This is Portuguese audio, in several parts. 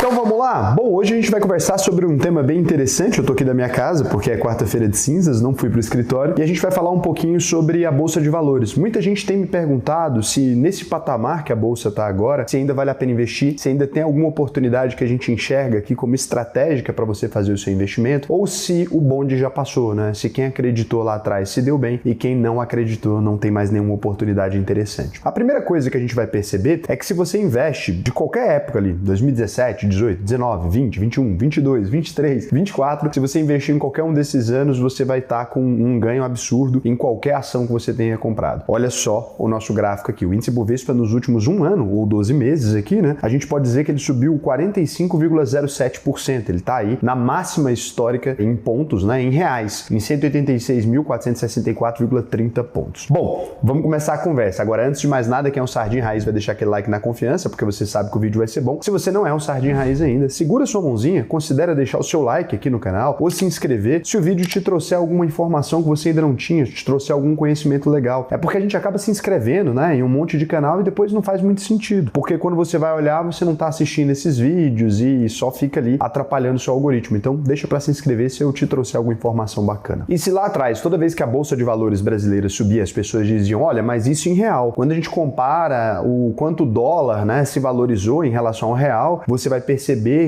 Então vamos lá? Bom, hoje a gente vai conversar sobre um tema bem interessante. Eu tô aqui da minha casa porque é quarta-feira de cinzas, não fui pro escritório, e a gente vai falar um pouquinho sobre a Bolsa de Valores. Muita gente tem me perguntado se nesse patamar que a Bolsa tá agora, se ainda vale a pena investir, se ainda tem alguma oportunidade que a gente enxerga aqui como estratégica para você fazer o seu investimento, ou se o bonde já passou, né? Se quem acreditou lá atrás se deu bem e quem não acreditou não tem mais nenhuma oportunidade interessante. A primeira coisa que a gente vai perceber é que se você investe de qualquer época ali, 2017, 18, 19, 20, 21, 22, 23, 24, se você investir em qualquer um desses anos, você vai estar com um ganho absurdo em qualquer ação que você tenha comprado. Olha só o nosso gráfico aqui, o índice Bovespa nos últimos um ano, ou 12 meses aqui, né? A gente pode dizer que ele subiu 45,07%. Ele está aí na máxima histórica em pontos, né? Em reais, em 186.464,30 pontos. Bom, vamos começar a conversa. Agora, antes de mais nada, quem é um Sardinha Raiz vai deixar aquele like na confiança, porque você sabe que o vídeo vai ser bom. Se você não é um Sardinha Raiz ainda, segura sua mãozinha, considera deixar o seu like aqui no canal ou se inscrever se o vídeo te trouxer alguma informação que você ainda não tinha, te trouxer algum conhecimento legal. É porque a gente acaba se inscrevendo, né, em um monte de canal e depois não faz muito sentido. Porque quando você vai olhar, você não está assistindo esses vídeos e só fica ali atrapalhando o seu algoritmo. Então, deixa para se inscrever se eu te trouxer alguma informação bacana. E se lá atrás, toda vez que a Bolsa de Valores brasileira subia, as pessoas diziam, olha, mas isso em real. Quando a gente compara o quanto o dólar, né, se valorizou em relação ao real, você vai perceber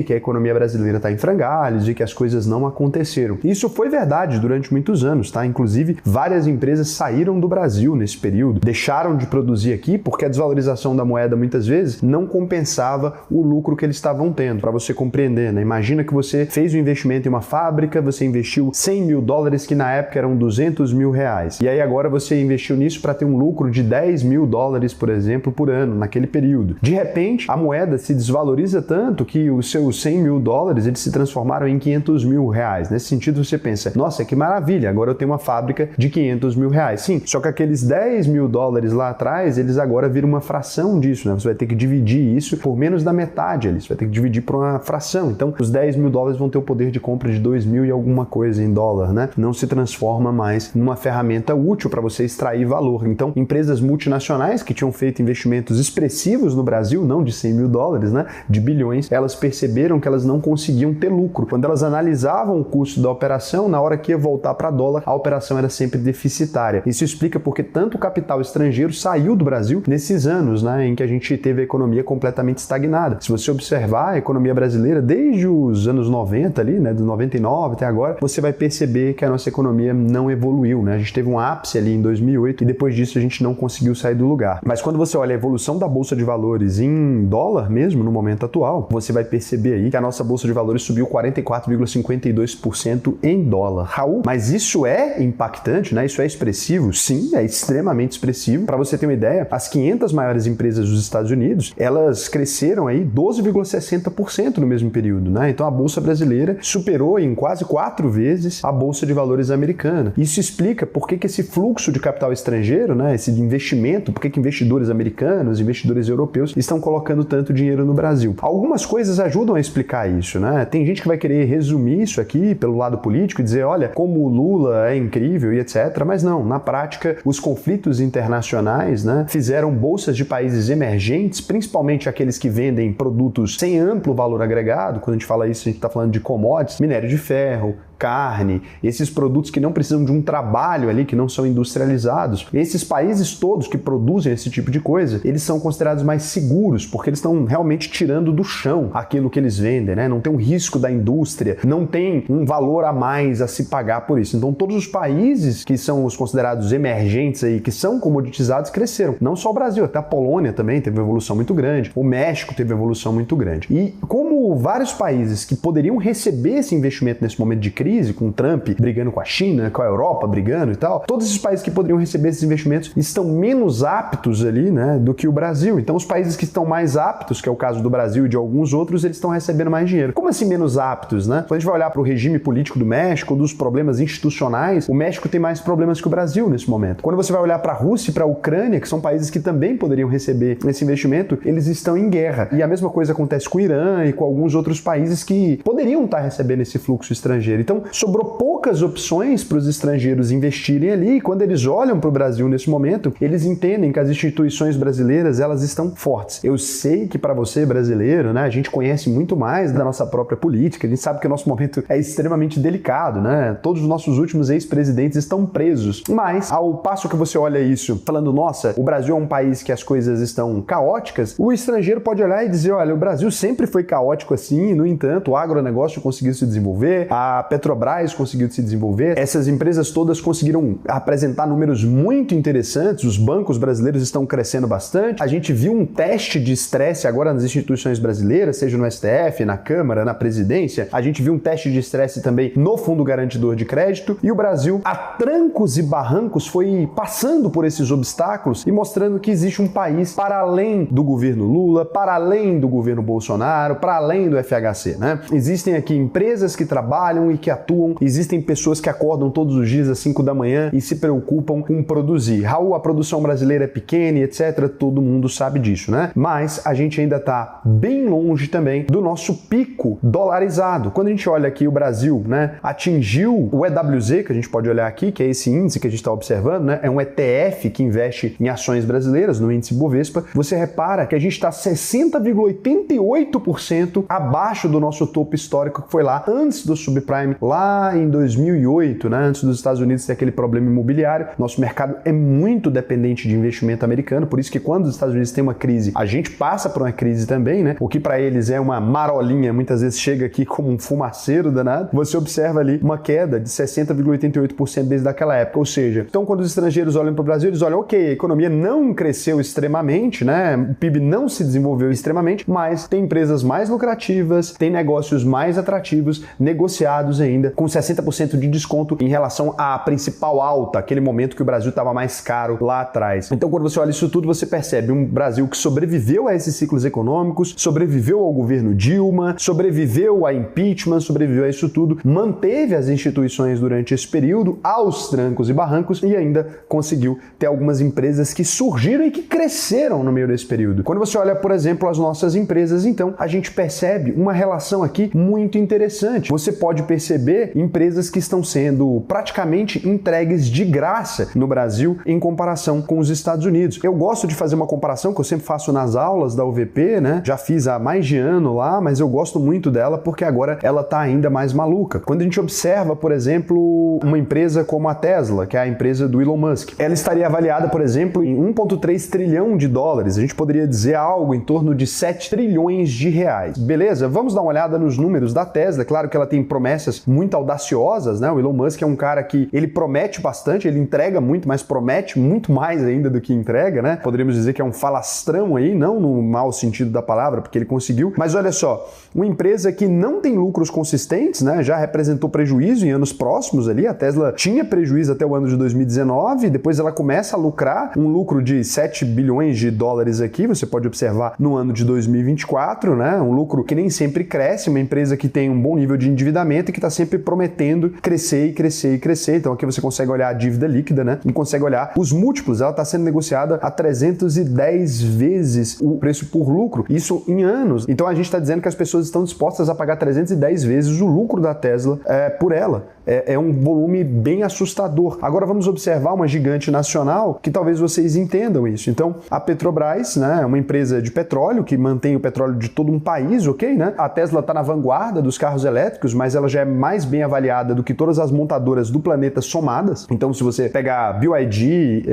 que a economia brasileira está em frangalhos e que as coisas não aconteceram. Isso foi verdade durante muitos anos, tá? Inclusive, várias empresas saíram do Brasil nesse período, deixaram de produzir aqui porque a desvalorização da moeda muitas vezes não compensava o lucro que eles estavam tendo. Para você compreender, né? Imagina que você fez um investimento em uma fábrica, você investiu 100 mil dólares que na época eram 200 mil reais. E aí agora você investiu nisso para ter um lucro de 10 mil dólares, por exemplo, por ano, naquele período. De repente, a moeda se desvaloriza tanto que os seus 100 mil dólares eles se transformaram em 500 mil reais. Nesse sentido, você pensa, nossa, que maravilha, agora eu tenho uma fábrica de 500 mil reais. Sim, só que aqueles 10 mil dólares lá atrás, eles agora viram uma fração disso, né? Você vai ter que dividir isso por menos da metade ali, você vai ter que dividir por uma fração. Então, os 10 mil dólares vão ter o poder de compra de 2 mil e alguma coisa em dólar, né? Não se transforma mais numa ferramenta útil para você extrair valor. Então, empresas multinacionais que tinham feito investimentos expressivos no Brasil, não de 100 mil dólares, né? De bilhões, elas perceberam que elas não conseguiam ter lucro. Quando elas analisavam o custo da operação, na hora que ia voltar para dólar, a operação era sempre deficitária. Isso explica porque tanto o capital estrangeiro saiu do Brasil nesses anos, né, em que a gente teve a economia completamente estagnada. Se você observar a economia brasileira desde os anos 90 ali, né, dos 99 até agora, você vai perceber que a nossa economia não evoluiu, né? A gente teve um ápice ali em 2008 e depois disso a gente não conseguiu sair do lugar. Mas quando você olha a evolução da Bolsa de Valores em dólar mesmo, no momento atual, você vai perceber aí que a nossa Bolsa de Valores subiu 44,52% em dólar. Raul, mas isso é impactante, né? Isso é expressivo? Sim, é extremamente expressivo. Para você ter uma ideia, as 500 maiores empresas dos Estados Unidos, elas cresceram aí 12,60% no mesmo período, né? Então a Bolsa brasileira superou em quase 4 vezes a Bolsa de Valores americana. Isso explica por que esse fluxo de capital estrangeiro, né? Esse investimento, por que investidores americanos, investidores europeus estão colocando tanto dinheiro no Brasil. Algumas coisas ajudam a explicar isso, né? Tem gente que vai querer resumir isso aqui pelo lado político e dizer, olha, como o Lula é incrível e etc. Mas não, na prática, os conflitos internacionais, né, fizeram bolsas de países emergentes, principalmente aqueles que vendem produtos sem amplo valor agregado. Quando a gente fala isso, a gente está falando de commodities, minério de ferro, carne, esses produtos que não precisam de um trabalho ali, que não são industrializados. Esses países todos que produzem esse tipo de coisa, eles são considerados mais seguros, porque eles estão realmente tirando do chão aquilo que eles vendem, né? Não tem um risco da indústria, não tem um valor a mais a se pagar por isso. Então, todos os países que são os considerados emergentes aí, que são comoditizados, cresceram. Não só o Brasil, até a Polônia também teve uma evolução muito grande, o México teve uma evolução muito grande. E como vários países que poderiam receber esse investimento nesse momento de crise, com o Trump brigando com a China, com a Europa brigando e tal, todos esses países que poderiam receber esses investimentos estão menos aptos ali, né, do que o Brasil. Então, os países que estão mais aptos, que é o caso do Brasil e de alguns outros, eles estão recebendo mais dinheiro. Como assim menos aptos, né? Quando a gente vai olhar para o regime político do México, dos problemas institucionais, o México tem mais problemas que o Brasil nesse momento. Quando você vai olhar para a Rússia e para a Ucrânia, que são países que também poderiam receber esse investimento, eles estão em guerra. E a mesma coisa acontece com o Irã e com alguns outros países que poderiam estar recebendo esse fluxo estrangeiro. Então, sobrou poucas opções para os estrangeiros investirem ali, e quando eles olham para o Brasil nesse momento, eles entendem que as instituições brasileiras, elas estão fortes. Eu sei que para você, brasileiro, né, a gente gente conhece muito mais da nossa própria política, a gente sabe que o nosso momento é extremamente delicado, né? Todos os nossos últimos ex-presidentes estão presos. Mas, ao passo que você olha isso falando, nossa, o Brasil é um país que as coisas estão caóticas, o estrangeiro pode olhar e dizer, olha, o Brasil sempre foi caótico assim, no entanto, o agronegócio conseguiu se desenvolver, a Petrobras conseguiu se desenvolver, essas empresas todas conseguiram apresentar números muito interessantes, os bancos brasileiros estão crescendo bastante, a gente viu um teste de estresse agora nas instituições brasileiras, seja no STF, na Câmara, na Presidência, a gente viu um teste de estresse também no Fundo Garantidor de Crédito, e o Brasil, a trancos e barrancos, foi passando por esses obstáculos e mostrando que existe um país para além do governo Lula, para além do governo Bolsonaro, para além do FHC, né? Existem aqui empresas que trabalham e que atuam, existem pessoas que acordam todos os dias às 5 da manhã e se preocupam com produzir. Raul, a produção brasileira é pequena e etc, todo mundo sabe disso, né? Mas a gente ainda está bem longe também do nosso pico dolarizado. Quando a gente olha aqui o Brasil, né, atingiu o EWZ, que a gente pode olhar aqui, que é esse índice que a gente está observando, né? É um ETF que investe em ações brasileiras, no índice Bovespa. Você repara que a gente está 60,88% abaixo do nosso topo histórico que foi lá antes do subprime, lá em 2008, né? Antes dos Estados Unidos ter aquele problema imobiliário. Nosso mercado é muito dependente de investimento americano, por isso que quando os Estados Unidos têm uma crise, a gente passa por uma crise também, né? O que para eles é uma marolinha, muitas vezes chega aqui como um fumaceiro danado. Você observa ali uma queda de 60,88% desde aquela época, ou seja, então quando os estrangeiros olham para o Brasil, eles olham, ok, a economia não cresceu extremamente, né? O PIB não se desenvolveu extremamente, mas tem empresas mais lucrativas, tem negócios mais atrativos, negociados ainda, com 60% de desconto em relação à principal alta, aquele momento que o Brasil estava mais caro lá atrás. Então, quando você olha isso tudo, você percebe um Brasil que sobreviveu a esses ciclos econômicos, sobreviveu ao governo Dilma, sobreviveu a impeachment, sobreviveu a isso tudo, manteve as instituições durante esse período aos trancos e barrancos e ainda conseguiu ter algumas empresas que surgiram e que cresceram no meio desse período. Quando você olha, por exemplo, as nossas empresas, então, a gente percebe uma relação aqui muito interessante. Você pode perceber empresas que estão sendo praticamente entregues de graça no Brasil em comparação com os Estados Unidos. Eu gosto de fazer uma comparação que eu sempre faço nas aulas da UVP, né? Já fiz há mais de ano lá, mas eu gosto muito dela porque agora ela tá ainda mais maluca. Quando a gente observa, por exemplo, uma empresa como a Tesla, que é a empresa do Elon Musk, ela estaria avaliada, por exemplo, em 1,3 trilhão de dólares. A gente poderia dizer algo em torno de 7 trilhões de reais. Beleza? Vamos dar uma olhada nos números da Tesla. Claro que ela tem promessas muito audaciosas, né? O Elon Musk é um cara que ele promete bastante, ele entrega muito, mas promete muito mais ainda do que entrega, né? Poderíamos dizer que é um falastrão aí, não no mau sentido da palavra, porque ele conseguiu. Mas olha só, uma empresa que não tem lucros consistentes, né? Já representou prejuízo em anos próximos ali. A Tesla tinha prejuízo até o ano de 2019, depois ela começa a lucrar, um lucro de 7 bilhões de dólares aqui, você pode observar no ano de 2024, né? Um lucro que nem sempre cresce, uma empresa que tem um bom nível de endividamento e que está sempre prometendo crescer e crescer e crescer. Então aqui você consegue olhar a dívida líquida, né? E consegue olhar os múltiplos. Ela está sendo negociada a 310 vezes o preço por lucro, isso em anos. Então a gente está dizendo que as pessoas estão dispostas a pagar 310 vezes o lucro da Tesla por ela. É um volume bem assustador. Agora vamos observar uma gigante nacional que talvez vocês entendam isso. Então, a Petrobras, né, é uma empresa de petróleo que mantém o petróleo de todo um país, ok, né? A Tesla está na vanguarda dos carros elétricos, mas ela já é mais bem avaliada do que todas as montadoras do planeta somadas. Então, se você pegar BYD,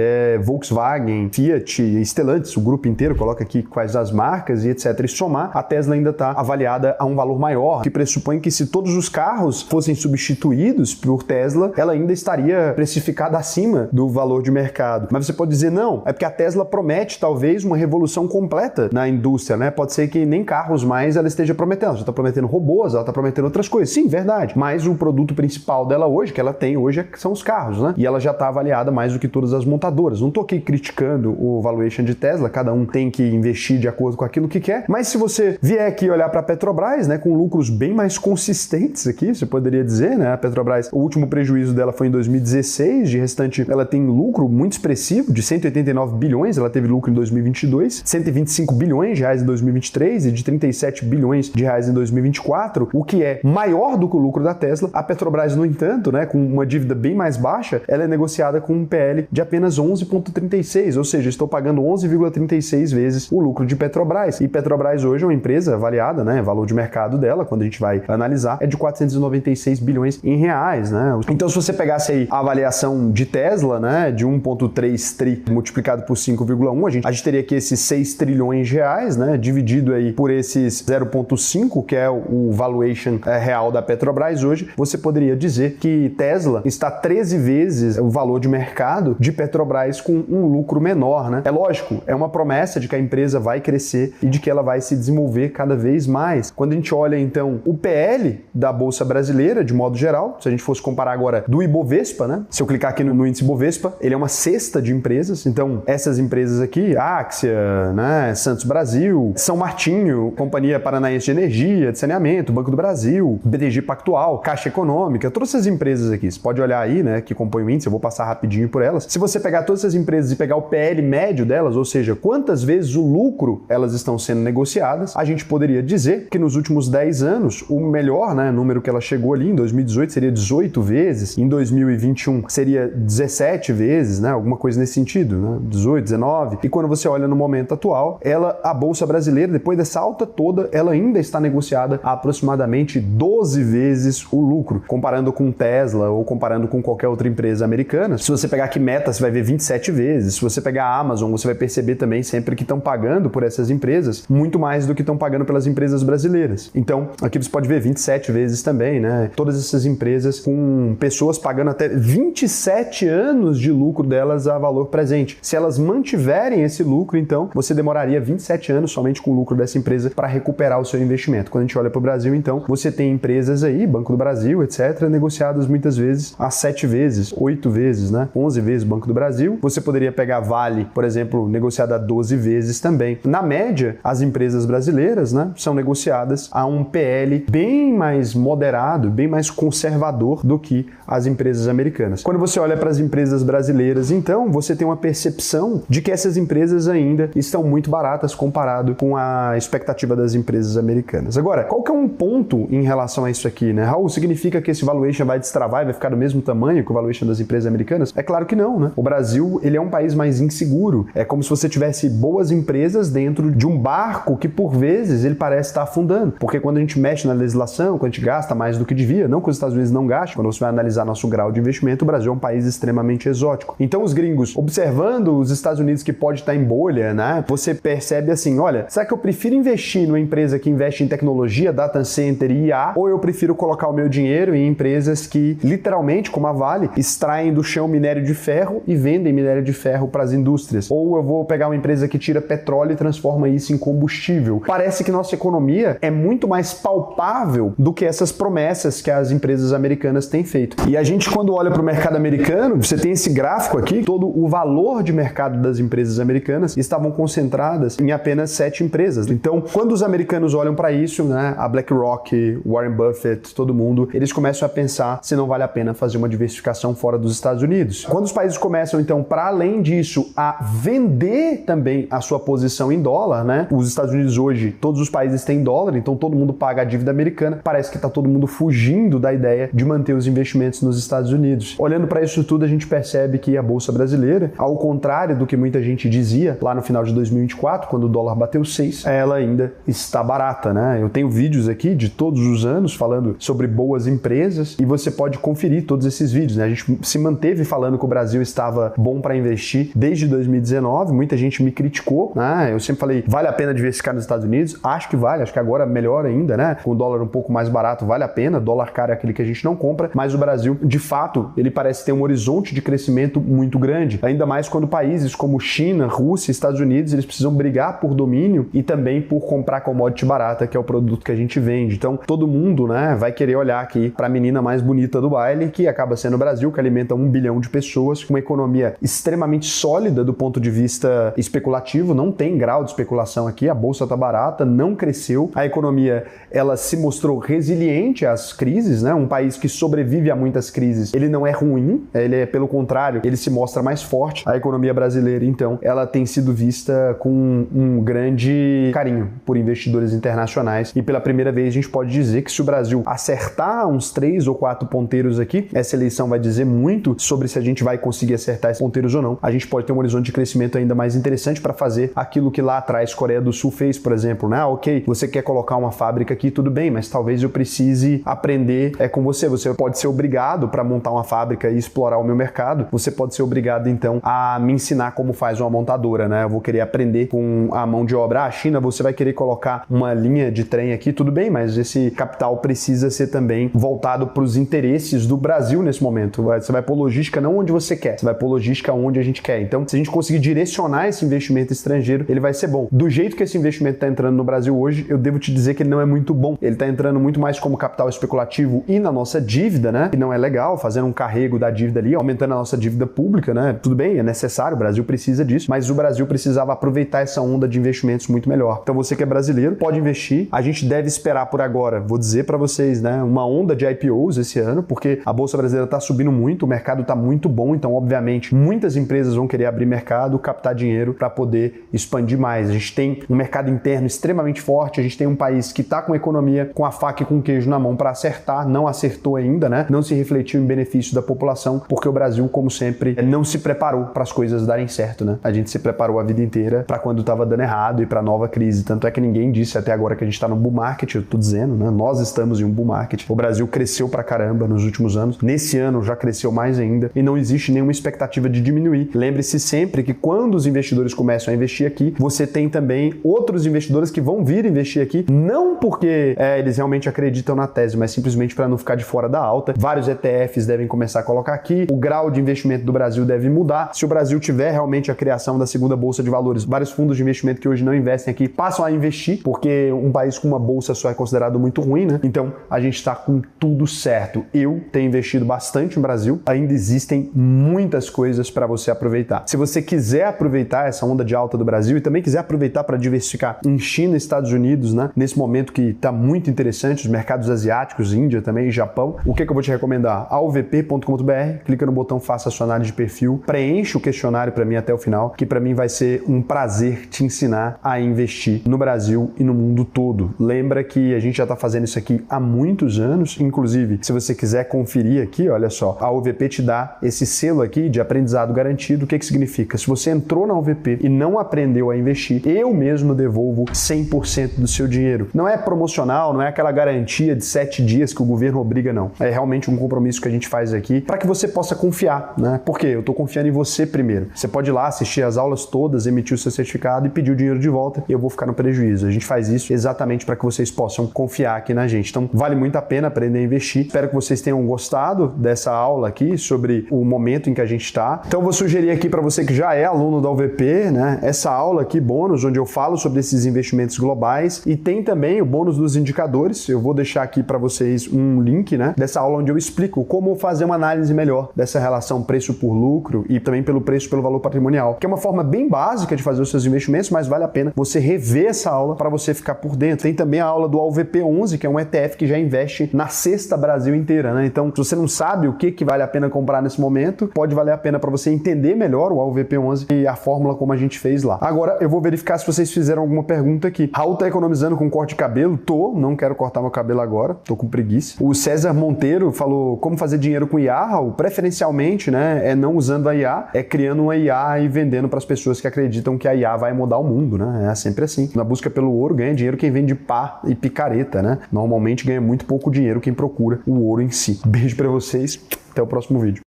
Volkswagen, Fiat, Stellantis, o grupo inteiro, coloca aqui quais as marcas e etc, e somar, a Tesla ainda está avaliada a um valor maior, que pressupõe que se todos os carros fossem substituídos por Tesla, ela ainda estaria precificada acima do valor de mercado. Mas você pode dizer, não, é porque a Tesla promete talvez uma revolução completa na indústria, né? Pode ser que nem carros mais ela esteja prometendo. Ela está prometendo robôs, ela está prometendo outras coisas. Sim, verdade. Mas o produto principal dela hoje, que ela tem hoje, são os carros, né? E ela já está avaliada mais do que todas as montadoras. Não estou aqui criticando o valuation de Tesla, cada um tem que investir de acordo com aquilo que quer. Mas se você vier aqui olhar para a Petrobras, né, com lucros bem mais consistentes aqui, você poderia dizer, né? A Petrobras, o último prejuízo dela foi em 2016, de restante ela tem lucro muito expressivo, de 189 bilhões, ela teve lucro em 2022, 125 bilhões de reais em 2023 e de 37 bilhões de reais em 2024, o que é maior do que o lucro da Tesla. A Petrobras, no entanto, né, com uma dívida bem mais baixa, ela é negociada com um PL de apenas 11,36, ou seja, estou pagando 11,36 vezes o lucro de Petrobras. E Petrobras hoje é uma empresa avaliada, né, valor de mercado dela, quando a gente vai analisar, é de 496 bilhões em reais, né? Então, se você pegasse aí a avaliação de Tesla, né, de 1,3 tri multiplicado por 5,1, a gente teria aqui esses 6 trilhões de reais, né, dividido aí por esses 0,5, que é o valuation real da Petrobras hoje, você poderia dizer que Tesla está 13 vezes o valor de mercado de Petrobras com um lucro menor, né? É lógico, é uma promessa de que a empresa vai crescer e de que ela vai se desenvolver cada vez mais. Quando a gente olha, então, o PL da Bolsa Brasileira, de modo geral, se a gente fosse comparar agora do Ibovespa, né? Se eu clicar aqui no índice Ibovespa, ele é uma cesta de empresas, então essas empresas aqui, Axia, né, Santos Brasil, São Martinho, Companhia Paranaense de Energia, de Saneamento, Banco do Brasil, BTG Pactual, Caixa Econômica, todas essas empresas aqui, você pode olhar aí, né, que compõem o índice, eu vou passar rapidinho por elas. Se você pegar todas essas empresas e pegar o PL médio delas, ou seja, quantas vezes o lucro elas estão sendo negociadas, a gente poderia dizer que nos últimos 10 anos, o melhor, né, número que ela chegou ali em 2018 seria 18 vezes, em 2021 seria 17 vezes, né, alguma coisa nesse sentido, né, 18, 19, e quando você olha no momento atual, a Bolsa Brasileira, depois dessa alta toda, ela ainda está negociada a aproximadamente 12 vezes o lucro, comparando com Tesla ou comparando com qualquer outra empresa americana. Se você pegar aqui Meta, você vai ver 27 vezes. Se você pegar a Amazon, você vai perceber também sempre que estão pagando por essas empresas muito mais do que estão pagando pelas empresas brasileiras. Então, aqui você pode ver 27 vezes também, né? Todas essas empresas com pessoas pagando até 27 anos de lucro delas a valor presente. Se elas mantiverem esse lucro, então, você demoraria 27 anos somente com o lucro dessa empresa para recuperar o seu investimento. Quando a gente olha para o Brasil, então, você tem empresas aí, Banco do Brasil, etc., negociadas muitas vezes a 7 vezes, 8 vezes, né? 11 vezes Banco do Brasil. Você poderia pegar Vale, por exemplo, negociada a 12 vezes também. Na média, as empresas brasileiras, né, são negociadas a um PL bem mais moderado, bem mais conservador do que as empresas americanas. Quando você olha para as empresas brasileiras, então, você tem uma percepção de que essas empresas ainda estão muito baratas comparado com a expectativa das empresas americanas. Agora, qual que é um ponto em relação a isso aqui, né? Raul, significa que esse valuation vai destravar e vai ficar do mesmo tamanho que o valuation das empresas americanas? É claro que não, né? O Brasil, ele é um país mais inseguro. É como se você tivesse boas empresas dentro de um barco que, por vezes, ele parece estar afundando. Porque quando a gente mexe na legislação, quando a gente gasta mais do que devia, não que os Estados Unidos não gastem, quando você vai analisar nosso grau de investimento, o Brasil é um país extremamente exótico. Então, os gringos, observando os Estados Unidos que pode estar em bolha, né? Você percebe assim, olha, será que eu prefiro investir numa empresa que investe em tecnologia, data center e IA, ou eu prefiro colocar o meu dinheiro em empresas que, literalmente, como a Vale, extraem do chão minério de ferro e vendem minério de ferro para as indústrias? Ou eu vou pegar uma empresa que tira petróleo e transforma isso em combustível? Parece que nossa economia é muito mais palpável do que essas promessas que as empresas americanas têm feito. E a gente, quando olha para o mercado americano, você tem esse gráfico aqui, todo o valor de mercado das empresas americanas estavam concentradas em apenas 7 empresas. Então, quando os americanos olham para isso, né, a BlackRock, Warren Buffett, todo mundo, eles começam a pensar se não vale a pena fazer uma diversificação fora dos Estados Unidos. Quando os países começam, então, para além disso, a vender também a sua posição em dólar, né? Os Estados Unidos hoje, todos os países têm dólar, então todo mundo paga a dívida americana. Parece que está todo mundo fugindo da ideia de manter os investimentos nos Estados Unidos. Olhando para isso tudo, a gente percebe que a Bolsa Brasileira, ao contrário do que muita gente dizia lá no final de 2024, quando o dólar bateu 6, ela ainda está barata, né? Eu tenho vídeos aqui de todos os anos falando sobre boas empresas e você pode conferir todos esses vídeos, né? A gente se manteve falando que o Brasil estava bom para investir desde 2019, muita gente me criticou, né? Eu sempre falei, vale a pena diversificar nos Estados Unidos? Acho que vale, acho que agora melhor ainda, né? Com o dólar um pouco mais barato, vale a pena, dólar caro é aquele que a gente não compra, mas o Brasil, de fato, ele parece ter um horizonte de crescimento muito grande, ainda mais quando países como China, Rússia, Estados Unidos, eles precisam brigar por domínio e também por comprar commodity barata, que é o produto que a gente vende. Então, todo mundo, né, vai querer olhar aqui para a menina mais bonita do baile, que acaba sendo o Brasil, que alimenta 1 bilhão de pessoas, com uma economia extremamente sólida do ponto de vista especulativo, não tem grau de especulação aqui, a bolsa está barata, não cresceu, a economia, ela se mostrou resiliente às crises, né, um país que sobrevive a muitas crises, ele não é ruim, ele é, pelo contrário, ele se mostra mais forte. A economia brasileira, então, ela tem sido vista com um grande carinho por investidores internacionais e pela primeira vez a gente pode dizer que se o Brasil acertar uns 3 ou 4 ponteiros aqui, essa eleição vai dizer muito sobre se a gente vai conseguir acertar esses ponteiros ou não. A gente pode ter um horizonte de crescimento ainda mais interessante para fazer aquilo que lá atrás Coreia do Sul fez, por exemplo, exemplo, né? Ok, você quer colocar uma fábrica aqui, tudo bem, mas talvez eu precise aprender com você. Você pode ser obrigado para montar uma fábrica e explorar o meu mercado. Você pode ser obrigado, então, a me ensinar como faz uma montadora, né? Eu vou querer aprender com a mão de obra. A China, você vai querer colocar uma linha de trem aqui, tudo bem, mas esse capital precisa ser também voltado para os interesses do Brasil nesse momento. Você vai pôr logística não onde você quer, você vai pôr logística onde a gente quer. Então, se a gente conseguir direcionar esse investimento estrangeiro, ele vai ser bom. Do jeito que esse investimento está entrando no Brasil hoje, eu devo te dizer que ele não é muito bom. Ele está entrando muito mais como capital especulativo e na nossa dívida, né? Que não é legal, fazendo um carrego da dívida ali, aumentando a nossa dívida pública, né? Tudo bem, é necessário, o Brasil precisa disso, mas o Brasil precisava aproveitar essa onda de investimentos muito melhor. Então, você que é brasileiro, pode investir. A gente deve esperar por agora, vou dizer para vocês, né? Uma onda de IPOs esse ano, porque a Bolsa Brasileira está subindo muito, o mercado está muito bom, então, obviamente, muitas empresas vão querer abrir mercado, captar dinheiro para poder expandir mais. A gente tem um mercado interno extremamente forte, a gente tem um país que está com a economia com a faca e com o queijo na mão para acertar, não acertou ainda, né? Não se refletiu em benefício da população, porque o Brasil, como sempre, não se preparou para as coisas darem certo, né? A gente se preparou a vida inteira para quando estava dando errado e para nova crise. Tanto é que ninguém disse até agora que a gente está no bull market, eu tô dizendo, né? Nós estamos em um bull market. O Brasil cresceu pra caramba nos últimos anos. Nesse ano já cresceu mais ainda e não existe nenhuma expectativa de diminuir. Lembre-se sempre que quando os investidores começam a investir aqui, você tem também outros investidores que vão vir investir aqui, não porque eles realmente acreditam na tese, mas simplesmente para não ficar de fora da alta. Vários ETFs devem começar a colocar aqui, o grau de investimento do Brasil deve mudar. Se o Brasil tiver realmente a criação da segunda bolsa de valores, vários fundos de investimento que hoje não investem aqui passam a investir, porque um país com uma bolsa só é considerado muito ruim, né? Então, a gente está com tudo certo. Eu tenho investido bastante no Brasil, ainda existem muitas coisas para você aproveitar. Se você quiser aproveitar essa onda de alta do Brasil e também quiser aproveitar para diversificar em China e Estados Unidos, né? Nesse momento que está muito interessante, os mercados asiáticos, Índia também e Japão, o que eu vou te recomendar? alvp.com.br, clica no botão Faça a sua análise de perfil, preenche o questionário para mim até o final, que para mim vai ser um prazer te ensinar a investir no Brasil e no mundo todo. Lembra que a gente já está fazendo isso aqui há muitos anos, inclusive, se você quiser conferir aqui, olha só, a UVP te dá esse selo aqui de aprendizado garantido. O que significa? Se você entrou na UVP e não aprendeu a investir, eu mesmo devolvo 100% do seu dinheiro. Não é promocional, não é aquela garantia de 7 dias que o governo obriga, não. É realmente um compromisso que a gente faz aqui para que você possa confiar, né? Por quê? Eu estou confiando em você primeiro. Você pode ir lá, assistir as aulas todas, emitir o seu certificado e pedir o dinheiro de volta e eu vou ficar no prejuízo. A gente faz isso exatamente para que vocês possam confiar aqui na gente. Então, vale muito a pena aprender a investir. Espero que vocês tenham gostado dessa aula aqui sobre o momento em que a gente está. Então, eu vou sugerir aqui para você que já é aluno da UVP, né, essa aula aqui, bônus, onde eu falo sobre esses investimentos globais e tem também o bônus dos indicadores. Eu vou deixar aqui para vocês um link, né, dessa aula onde eu explico como fazer uma análise melhor dessa relação preço por lucro e também pelo preço pelo valor patrimonial, que é uma forma bem básica de fazer os seus investimentos, mas vale a pena você rever essa aula para você ficar por dentro. Tem também a aula do AUVP11, que é um ETF que já investe na cesta Brasil inteira, né? Então, se você não sabe o que vale a pena comprar nesse momento, pode valer a pena para você entender melhor o AUVP11 e a fórmula como a gente fez lá. Agora, eu vou verificar se vocês fizeram alguma pergunta aqui. Raul tá economizando com corte de cabelo? Não quero cortar meu cabelo agora, tô com preguiça. O César Monteiro falou como fazer dinheiro com IA, Raul? Preferencialmente, né, é não usando a IA, é criando uma IA e vendendo para as pessoas que acreditam que a IA vai mudar o mundo, né? É sempre assim. Na busca pelo ouro, ganha dinheiro quem vende pá e picareta, né? Normalmente ganha muito pouco dinheiro quem procura o ouro em si. Beijo para vocês, até o próximo vídeo.